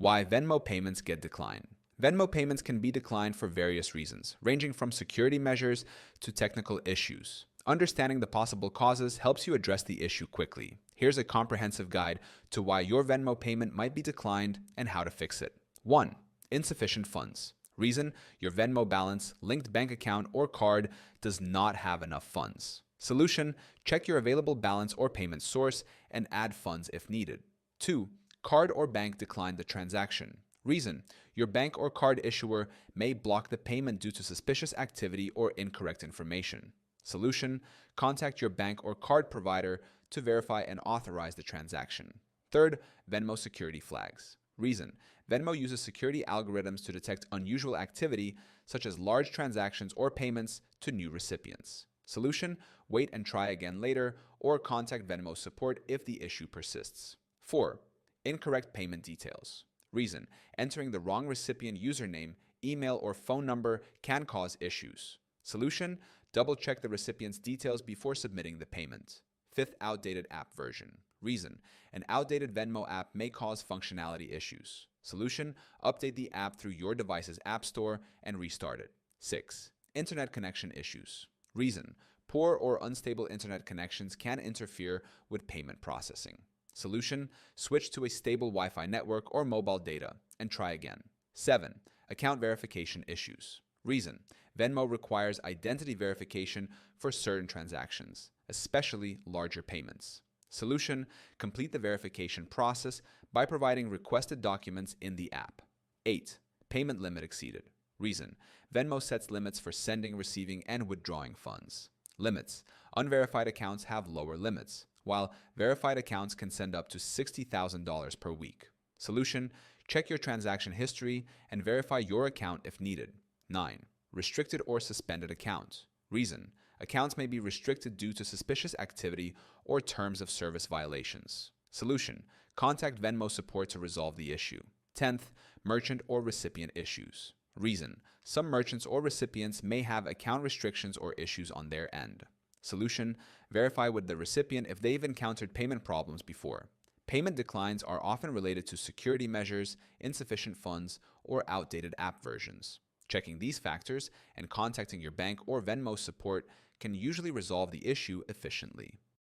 Why Venmo payments get declined. Venmo payments can be declined for various reasons, ranging from security measures to technical issues. Understanding the possible causes helps you address the issue quickly. Here's a comprehensive guide to why your Venmo payment might be declined and how to fix it. 1. Insufficient funds. Reason: your Venmo balance, linked bank account, or card does not have enough funds. Solution: check your available balance or payment source and add funds if needed. 2. Card or bank declined the transaction. Reason: your bank or card issuer may block the payment due to suspicious activity or incorrect information. Solution: contact your bank or card provider to verify and authorize the transaction. 3rd, Venmo security flags. Reason: Venmo uses security algorithms to detect unusual activity, such as large transactions or payments to new recipients. Solution: wait and try again later, or contact Venmo support if the issue persists. 4. Incorrect payment details. Reason: entering the wrong recipient username, email, or phone number can cause issues. Solution: double-check the recipient's details before submitting the payment. 5th, outdated app version. Reason: an outdated Venmo app may cause functionality issues. Solution: update the app through your device's app store and restart it. 6. Internet connection issues. Reason: poor or unstable internet connections can interfere with payment processing. Solution: switch to a stable Wi-Fi network or mobile data and try again. 7. Account verification issues. Reason: Venmo requires identity verification for certain transactions, especially larger payments. Solution: complete the verification process by providing requested documents in the app. 8. Payment limit exceeded. Reason: Venmo sets limits for sending, receiving, and withdrawing funds. Limits: unverified accounts have lower limits, while verified accounts can send up to $60,000 per week. Solution: check your transaction history and verify your account if needed. 9. Restricted or suspended account. Reason: accounts may be restricted due to suspicious activity or terms of service violations. Solution: contact Venmo support to resolve the issue. 10th, merchant or recipient issues. Reason: some merchants or recipients may have account restrictions or issues on their end. Solution: verify with the recipient if they've encountered payment problems before. Payment declines are often related to security measures, insufficient funds, or outdated app versions. Checking these factors and contacting your bank or Venmo support can usually resolve the issue efficiently.